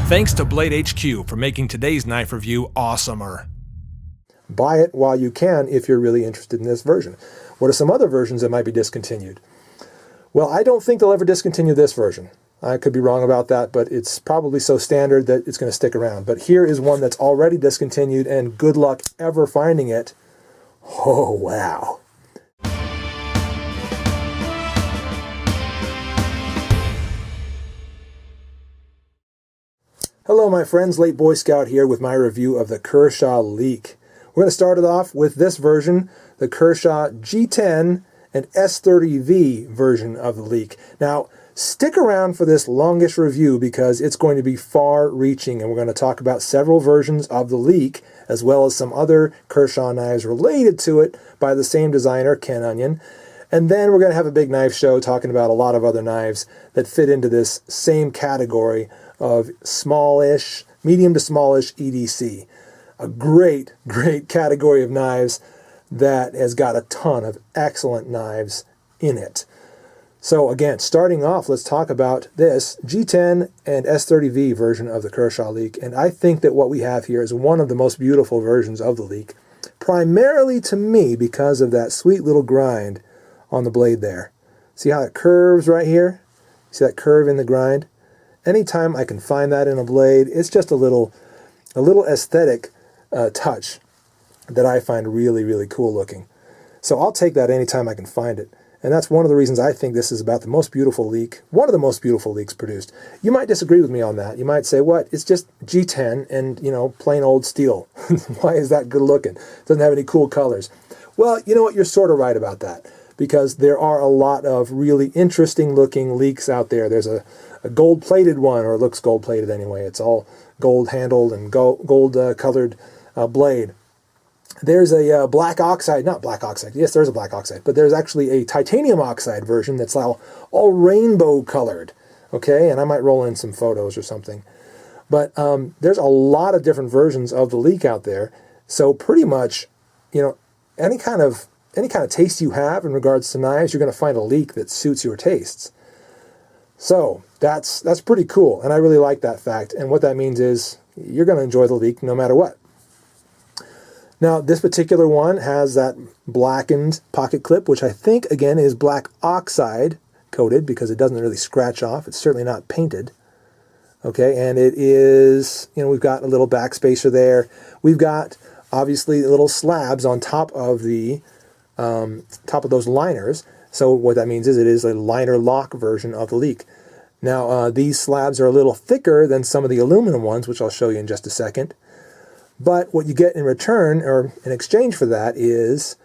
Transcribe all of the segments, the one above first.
Thanks to Blade HQ for making today's knife review awesomer. Buy it while you can if you're really interested in this version. What are some other versions that might be discontinued? Well, I don't think they'll ever discontinue this version. I could be wrong about that, but it's probably so standard that it's going to stick around. But here is one that's already discontinued, and good luck ever finding it. Oh, wow. Hello, my friends. Late Boy Scout here with my review of the Kershaw Leek. We're going to start it off with this version, the Kershaw G10 and S30V version of the Leek. Now, stick around for this longish review because it's going to be far-reaching, and we're going to talk about several versions of the Leek, as well as some other Kershaw knives related to it by the same designer, Ken Onion. And then we're going to have a big knife show talking about a lot of other knives that fit into this same category of smallish, medium to smallish EDC. A great, great category of knives that has got a ton of excellent knives in it. So again, starting off, let's talk about this G10 and S30V version of the Kershaw Leek. And I think that what we have here is one of the most beautiful versions of the Leek, primarily to me because of that sweet little grind on the blade there. See how it curves right here? See that curve in the grind? Anytime I can find that in a blade, it's just a little aesthetic touch that I find really, really cool looking. So I'll take that anytime I can find it. And that's one of the reasons I think this is about the most beautiful Leek, one of the most beautiful Leeks produced. You might disagree with me on that. You might say, what? It's just G10 and, plain old steel. Why is that good looking? It doesn't have any cool colors. Well, you know what? You're sort of right about that, because there are a lot of really interesting looking Leeks out there. There's a gold-plated one, or it looks gold-plated anyway. It's all gold-handled and gold-colored blade. There's a black oxide, not black oxide, yes, there's a black oxide, but there's actually a titanium oxide version that's all rainbow-colored, okay? And I might roll in some photos or something. But there's a lot of different versions of the Leek out there, so pretty much, any kind of taste you have in regards to knives, you're going to find a Leek that suits your tastes. So that's pretty cool, and I really like that fact. And what that means is you're going to enjoy the Leek no matter what. Now, this particular one has that blackened pocket clip, which I think, again, is black oxide coated because it doesn't really scratch off. It's certainly not painted. Okay, and it is, we've got a little backspacer there. We've got, obviously, little slabs on top of the top of those liners. So what that means is it is a liner lock version of the Leek. Now, these slabs are a little thicker than some of the aluminum ones, which I'll show you in just a second. But what you get in return, or in exchange for that, is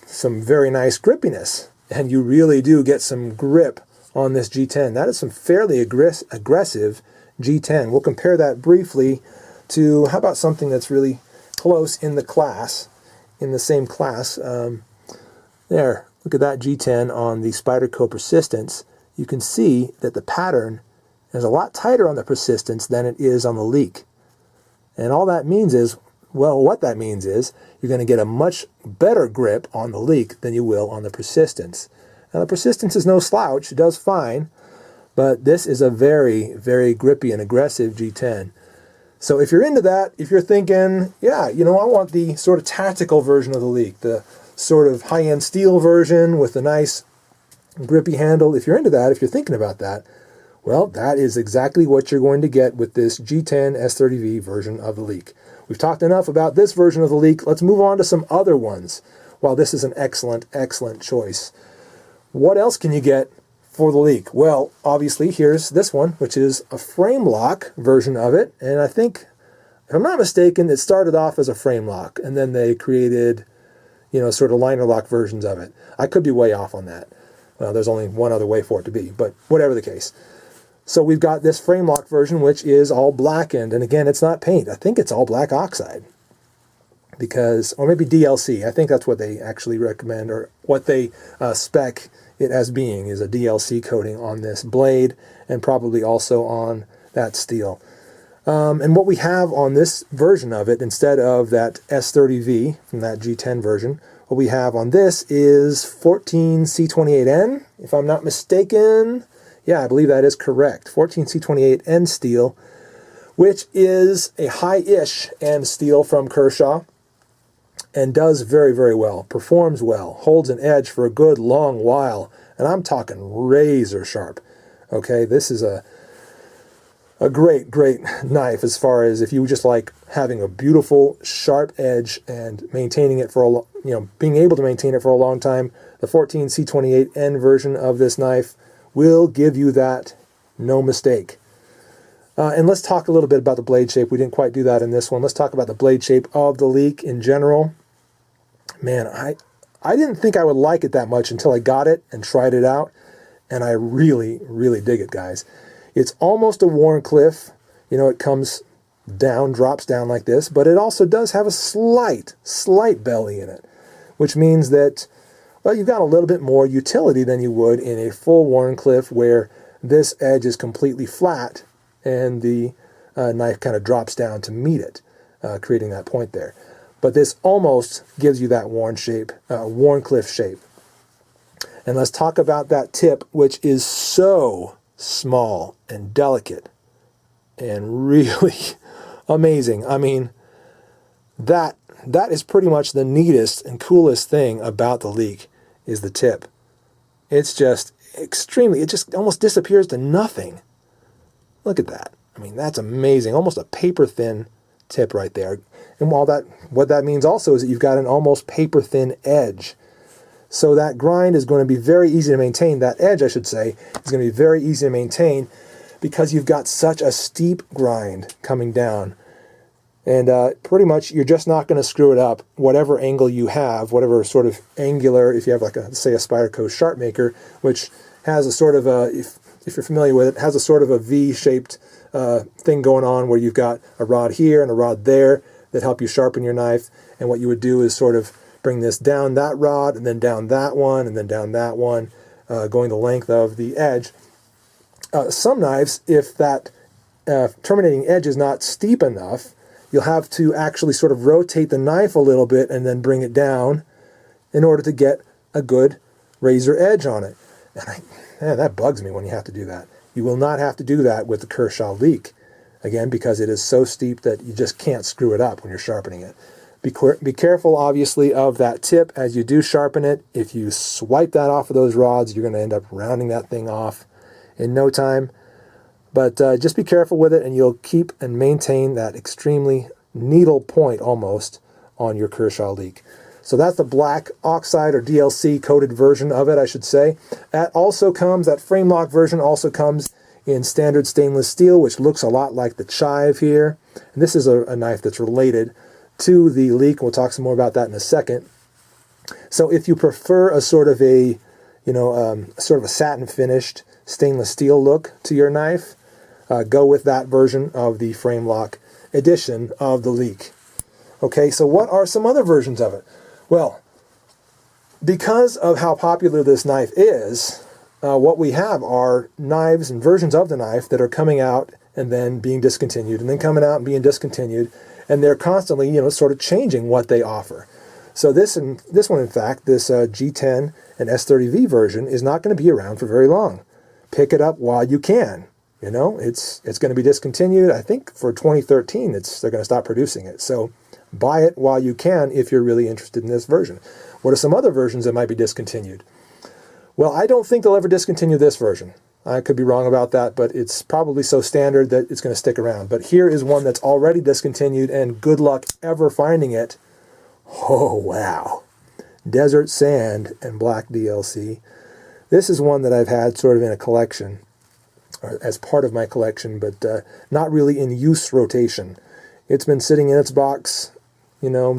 some very nice grippiness. And you really do get some grip on this G10. That is some fairly aggressive G10. We'll compare that briefly to, how about something that's really close in the class, in the same class. There, look at that G10 on the Spyderco Persistence. You can see that the pattern is a lot tighter on the Persistence than it is on the Leek. And all that means is, well, what that means is you're going to get a much better grip on the Leek than you will on the Persistence. Now, the Persistence is no slouch. It does fine. But this is a very, very grippy and aggressive G10. So if you're into that, if you're thinking, yeah, I want the sort of tactical version of the Leek, the sort of high-end steel version with a nice grippy handle, if you're into that, if you're thinking about that, well, that is exactly what you're going to get with this G10 S30V version of the Leek. We've talked enough about this version of the Leek. Let's move on to some other ones. While this is an excellent, excellent choice. What else can you get for the Leek? Well, obviously, here's this one, which is a frame lock version of it. And I think, if I'm not mistaken, it started off as a frame lock, and then they created, sort of liner lock versions of it. I could be way off on that. Well, there's only one other way for it to be, but whatever the case. So we've got this frame lock version, which is all blackened. And again, it's not paint. I think it's all black oxide. Or maybe DLC. I think that's what they actually recommend, or what they spec it as being, is a DLC coating on this blade and probably also on that steel. And what we have on this version of it, instead of that S30V from that G10 version, what we have on this is 14C28N, if I'm not mistaken. Yeah, I believe that is correct. 14C28N steel. which is a high-ish end steel from Kershaw, and does very, very well, performs well, holds an edge for a good long while, and I'm talking razor sharp. Okay, this is a great, great knife as far as if you just like having a beautiful, sharp edge and maintaining it for being able to maintain it for a long time. The 14C28N version of this knife will give you that, no mistake. And let's talk a little bit about the blade shape. We didn't quite do that in this one. Let's talk about the blade shape of the Leek in general. Man, I didn't think I would like it that much until I got it and tried it out, and I really, really dig it, guys. It's almost a Wharncliffe. It comes down, drops down like this, but it also does have a slight belly in it, which means that, well, you've got a little bit more utility than you would in a full Wharncliffe where this edge is completely flat and the knife kind of drops down to meet it, creating that point there. But this almost gives you that Wharncliffe shape. And let's talk about that tip, which is so small and delicate and really amazing. I mean, that is pretty much the neatest and coolest thing about the Leek is the tip. It's just it just almost disappears to nothing. Look at that. I mean, that's amazing. Almost a paper thin tip right there. And what that means also is that you've got an almost paper thin edge. So that grind is going to be very easy to maintain. That edge, I should say, is going to be very easy to maintain because you've got such a steep grind coming down. And pretty much you're just not going to screw it up. Whatever angle you have, whatever sort of angular, if you have like say a Spyderco Sharp Maker, which has a sort of a, if you're familiar with it, has a sort of a V-shaped thing going on where you've got a rod here and a rod there that help you sharpen your knife. And what you would do is sort of bring this down that rod and then down that one and then down that one, going the length of the edge. Some knives, if that terminating edge is not steep enough, you'll have to actually sort of rotate the knife a little bit and then bring it down in order to get a good razor edge on it. And that bugs me when you have to do that. You will not have to do that with the Kershaw Leek, again, because it is so steep that you just can't screw it up when you're sharpening it. Be careful, obviously, of that tip as you do sharpen it. If you swipe that off of those rods, you're going to end up rounding that thing off in no time. But just be careful with it, and you'll keep and maintain that extremely needle point almost on your Kershaw Leek. So that's the black oxide or DLC coated version of it, I should say. That frame lock version also comes in standard stainless steel, which looks a lot like the chive here. And this is a knife that's related to the Leek. We'll talk some more about that in a second. So if you prefer a sort of a satin finished stainless steel look to your knife, go with that version of the frame lock edition of the Leek. Okay, so what are some other versions of it? Well, because of how popular this knife is, what we have are knives and versions of the knife that are coming out and then being discontinued, and then coming out and being discontinued, and they're constantly, sort of changing what they offer. So this one, in fact, this G10 and S30V version is not going to be around for very long. Pick it up while you can. It's going to be discontinued. I think for 2013, they're going to stop producing it. So buy it while you can if you're really interested in this version. What are some other versions that might be discontinued? Well, I don't think they'll ever discontinue this version. I could be wrong about that, but it's probably so standard that it's going to stick around. But here is one that's already discontinued, and good luck ever finding it. Oh, wow. Desert Sand and Black DLC. This is one that I've had sort of in a collection, or as part of my collection, but not really in use rotation. It's been sitting in its box,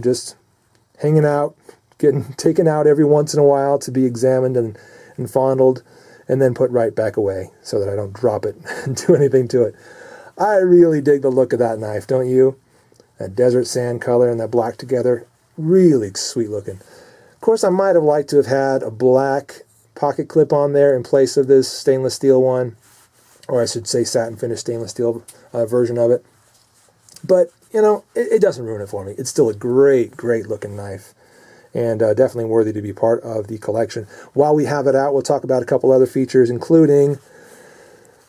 just hanging out, getting taken out every once in a while to be examined and fondled, and then put right back away so that I don't drop it and do anything to it. I really dig the look of that knife, don't you? That desert sand color and that black together, really sweet looking. Of course, I might have liked to have had a black pocket clip on there in place of this stainless steel one, or I should say satin finished stainless steel version of it. But, it doesn't ruin it for me. It's still a great, great looking knife, and definitely worthy to be part of the collection. While we have it out, we'll talk about a couple other features, including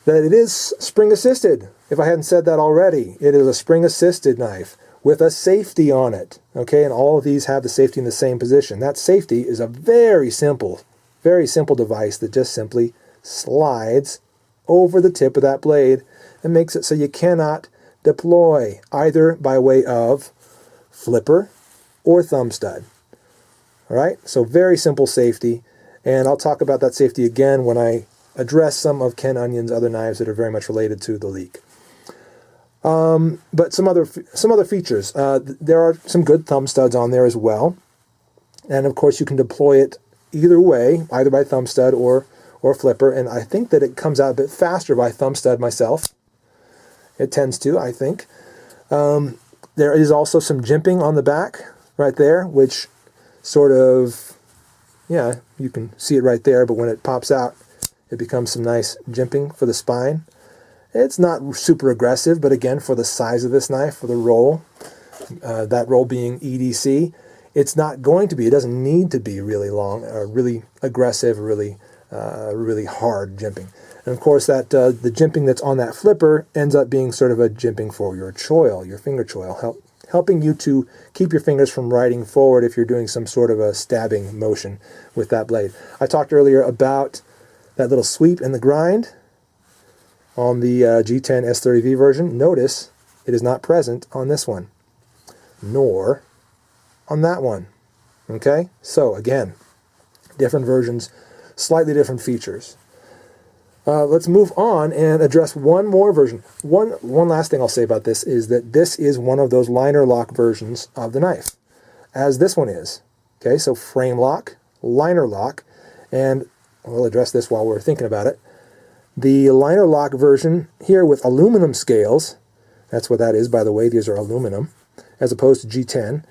that it is spring assisted. If I hadn't said that already, it is a spring assisted knife with a safety on it. Okay, and all of these have the safety in the same position. That safety is a very simple device that just simply slides over the tip of that blade and makes it so you cannot deploy either by way of flipper or thumb stud. All right, so very simple safety, and I'll talk about that safety again when I address some of Ken Onion's other knives that are very much related to the Leek. But some other features. There are some good thumb studs on there as well, and of course you can deploy it either way, either by thumb stud or flipper, and I think that it comes out a bit faster by thumb stud myself. It tends to, I think. There is also some jimping on the back right there, which sort of, yeah, you can see it right there, but when it pops out, it becomes some nice jimping for the spine. It's not super aggressive, but again, for the size of this knife, for the roll, that roll being EDC, it's not going to be, it doesn't need to be really long, or really aggressive, really hard jimping. And of course, that the jimping that's on that flipper ends up being sort of a jimping for your choil, your finger choil, helping you to keep your fingers from riding forward if you're doing some sort of a stabbing motion with that blade. I talked earlier about that little sweep and the grind on the G10 S30V version. Notice it is not present on this one, nor on that one. Okay, so again, different versions, slightly different features. Let's move on and address one more version. One last thing I'll say about this is that this is one of those liner lock versions of the knife, as this one is. Okay, so frame lock, liner lock, and we'll address this while we're thinking about it. The liner lock version here with aluminum scales, that's what that is, by the way, these are aluminum, as opposed to G10.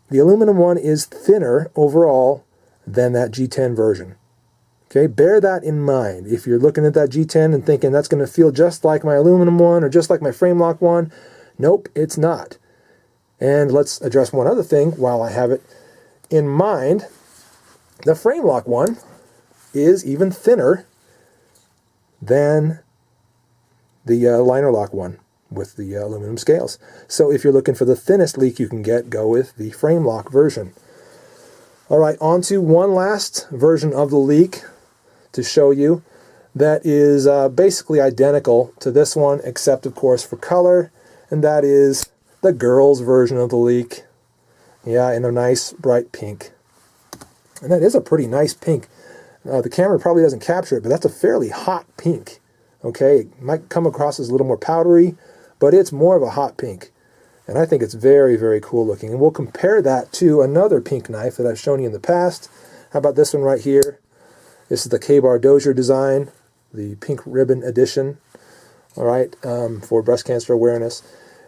The aluminum one is thinner overall than that G10 version. Okay, bear that in mind. If you're looking at that G10 and thinking that's going to feel just like my aluminum one or just like my frame lock one, nope, it's not. And let's address one other thing while I have it in mind. The frame lock one is even thinner than the liner lock one with the aluminum scales. So if you're looking for the thinnest Leek you can get, go with the frame lock version. All right, on to one last version of the Leek to show you that is basically identical to this one, except of course for color, and that is the girls version of the Leek. Yeah, in a nice bright pink. And that is a pretty nice pink. The camera probably doesn't capture it, but that's a fairly hot pink. Okay, it might come across as a little more powdery, but it's more of a hot pink. And I think it's very, very cool looking. And we'll compare that to another pink knife that I've shown you in the past. How about this one right here? This is the K-Bar Dozier design, the pink ribbon edition, all right, for breast cancer awareness.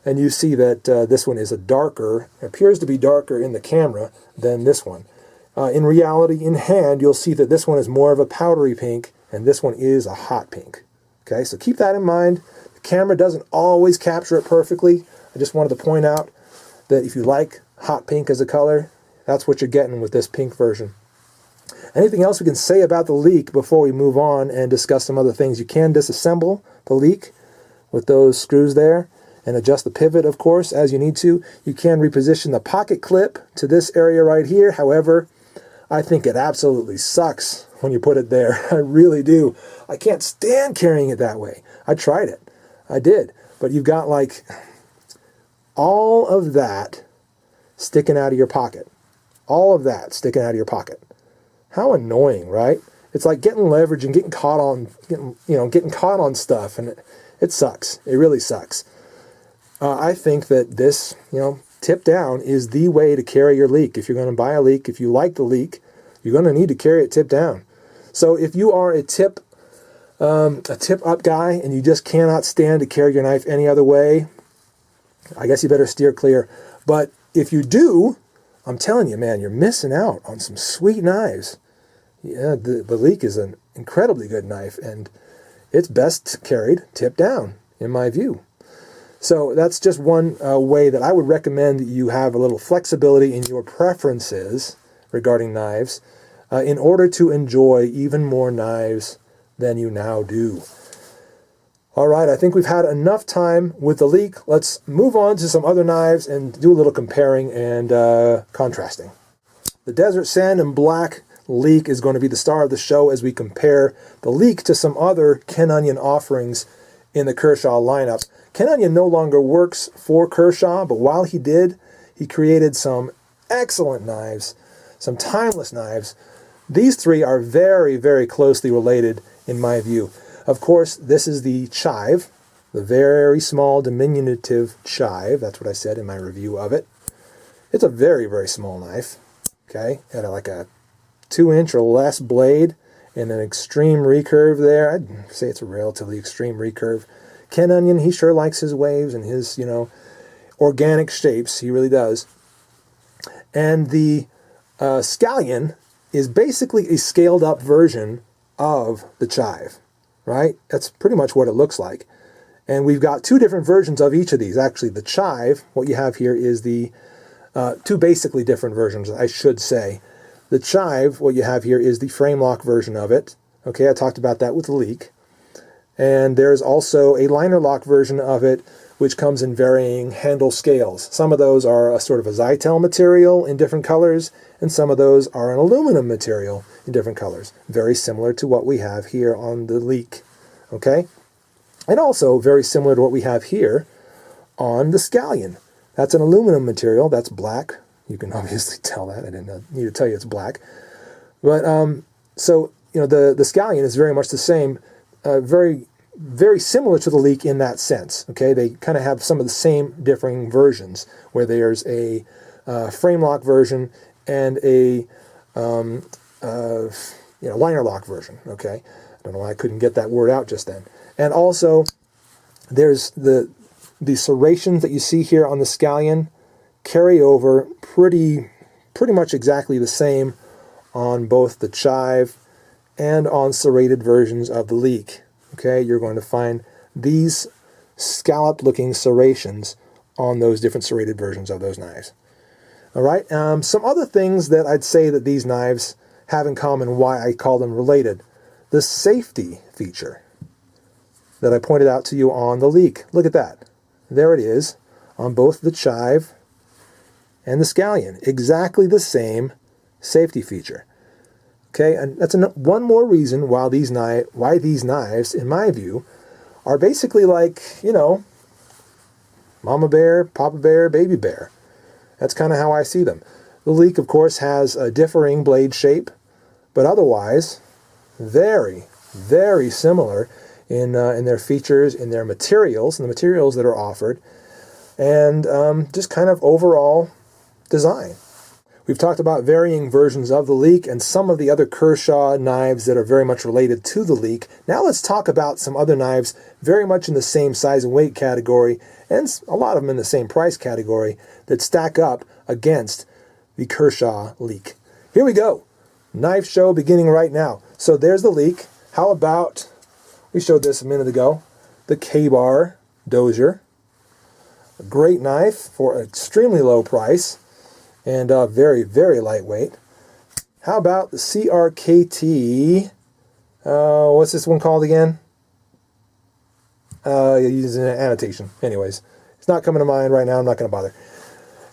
And you see that this one is a darker, appears to be darker in the camera than this one. In reality, in hand, you'll see that this one is more of a powdery pink, and this one is a hot pink. Okay, so keep that in mind. The camera doesn't always capture it perfectly. I just wanted to point out that if you like hot pink as a color, that's what you're getting with this pink version. Anything else we can say about the Leek before we move on and discuss some other things? You can disassemble the Leek with those screws there and adjust the pivot, of course, as you need to. You can reposition the pocket clip to this area right here. However, I think it absolutely sucks when you put it there. I really do. I can't stand carrying it that way. I tried it. I did. But you've got like all of that sticking out of your pocket. All of that sticking out of your pocket. How annoying, right? It's like getting leverage and getting caught on stuff, and it sucks. It really sucks. I think that this, tip down is the way to carry your Leek. If you're going to buy a Leek, if you like the Leek, you're going to need to carry it tip down. So if you are a tip up guy and you just cannot stand to carry your knife any other way, I guess you better steer clear. But if you do, I'm telling you, man, you're missing out on some sweet knives. Yeah, the Leek is an incredibly good knife, and it's best carried tip down, in my view. So that's just one way that I would recommend that you have a little flexibility in your preferences regarding knives in order to enjoy even more knives than you now do. All right, I think we've had enough time with the Leek. Let's move on to some other knives and do a little comparing and contrasting. The Desert Sand and Black Leek is going to be the star of the show as we compare the Leek to some other Ken Onion offerings in the Kershaw lineup. Ken Onion no longer works for Kershaw, but while he did, he created some excellent knives, some timeless knives. These three are very, very closely related in my view. Of course, this is the chive, the very small diminutive chive. That's what I said in my review of it. It's a very, very small knife. Okay, had like a 2-inch or less blade and an extreme recurve there. I'd say it's a relatively extreme recurve. Ken Onion, he sure likes his waves and his, organic shapes. He really does. And the scallion is basically a scaled up version of the chive, right? That's pretty much what it looks like. And we've got two different versions of each of these. Actually, the chive, what you have here is the two basically different versions, I should say. The chive, what you have here is the frame lock version of it. Okay, I talked about that with the Leek. And there's also a liner lock version of it, which comes in varying handle scales. Some of those are a sort of a Zytel material in different colors, and some of those are an aluminum material in different colors. Very similar to what we have here on the Leek. Okay? And also very similar to what we have here on the scallion. That's an aluminum material. That's black. You can obviously tell that. I didn't need to tell you it's black. But so the scallion is very much the same. Very, very similar to the Leek in that sense. Okay, they kind of have some of the same differing versions, where there's a frame lock version and a liner lock version. Okay, I don't know why I couldn't get that word out just then. And also, there's the serrations that you see here on the scallion carry over pretty much exactly the same on both the chive and on serrated versions of the Leek. Okay, you're going to find these scalloped looking serrations on those different serrated versions of those knives. All right, some other things that I'd say that these knives have in common, why I call them related. The safety feature that I pointed out to you on the Leek. Look at that. There it is on both the chive and the scallion. Exactly the same safety feature. Okay, and that's one more reason why these knives, in my view, are basically like, mama bear, papa bear, baby bear. That's kind of how I see them. The Leek, of course, has a differing blade shape, but otherwise, very, very similar in their features, in their materials, and the materials that are offered, and just kind of overall design. We've talked about varying versions of the Leek and some of the other Kershaw knives that are very much related to the Leek. Now let's talk about some other knives very much in the same size and weight category, and a lot of them in the same price category, that stack up against the Kershaw Leek. Here we go. Knife show beginning right now. So there's the Leek. How about, we showed this a minute ago, the K-Bar Dozier. A great knife for an extremely low price. And very, very lightweight. How about the CRKT? What's this one called again? Using an annotation. Anyways, it's not coming to mind right now. I'm not going to bother.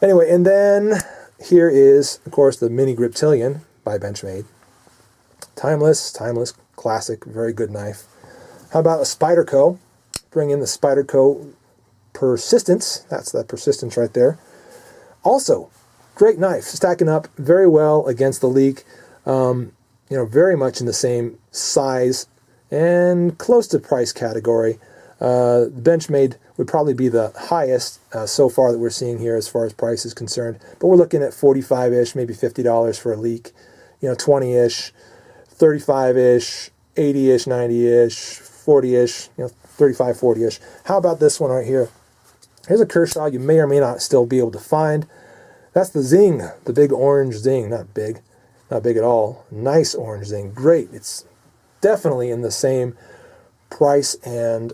Anyway, and then here is, of course, the Mini Griptilian by Benchmade. Timeless, classic, very good knife. How about a Spyderco? Bring in the Spyderco Persistence. That's that Persistence right there. Also, great knife, stacking up very well against the Leek. Very much in the same size and close to price category. Benchmade would probably be the highest so far that we're seeing here as far as price is concerned. But we're looking at $45-ish, maybe $50 for a Leek. 20-ish, 35-ish, 80-ish, 90-ish, 40-ish, 35, 40-ish. How about this one right here? Here's a Kershaw you may or may not still be able to find. That's the Zing, the big orange Zing. Not big at all. Nice orange Zing. Great. It's definitely in the same price and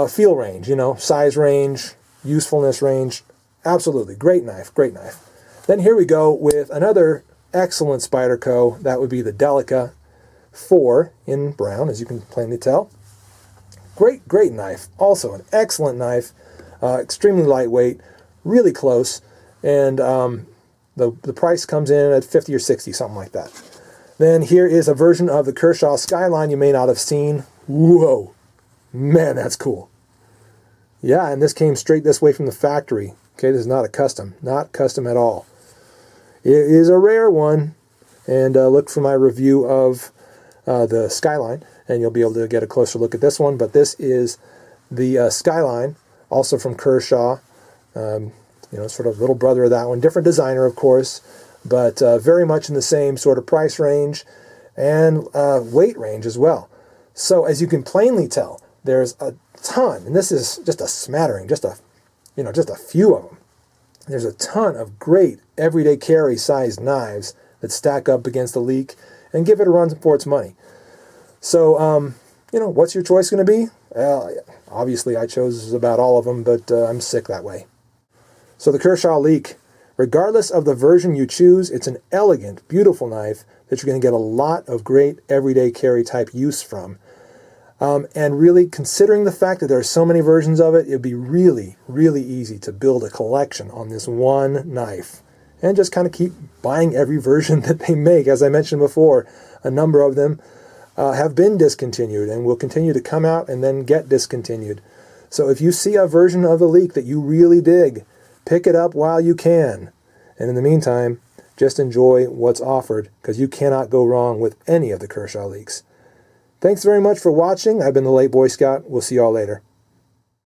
feel range, size range, usefulness range. Absolutely. Great knife. Then here we go with another excellent Spyderco. That would be the Delica 4 in brown, as you can plainly tell. great knife. Also an excellent knife, extremely lightweight, really close, and the price comes in at 50 or 60, something like that. Then here is a version of the Kershaw Skyline you may not have seen. Whoa, man, that's cool. Yeah, and this came straight this way from the factory. Okay, this is not custom at all. It is a rare one, and look for my review of the Skyline, and you'll be able to get a closer look at this one. But this is the Skyline, also from Kershaw. Sort of little brother of that one. Different designer, of course, but very much in the same sort of price range and weight range as well. So as you can plainly tell, there's a ton, and this is just a smattering, just a few of them. There's a ton of great everyday carry sized knives that stack up against the Leek and give it a run for its money. So, what's your choice going to be? Obviously, I chose about all of them, but I'm sick that way. So the Kershaw Leek, regardless of the version you choose, it's an elegant, beautiful knife that you're going to get a lot of great everyday carry type use from. And really, considering the fact that there are so many versions of it, it'd be really, really easy to build a collection on this one knife and just kind of keep buying every version that they make. As I mentioned before, a number of them have been discontinued and will continue to come out and then get discontinued. So if you see a version of the Leek that you really dig, pick it up while you can. And in the meantime, just enjoy what's offered, because you cannot go wrong with any of the Kershaw Leeks. Thanks very much for watching. I've been the Late Boy Scout. We'll see y'all later.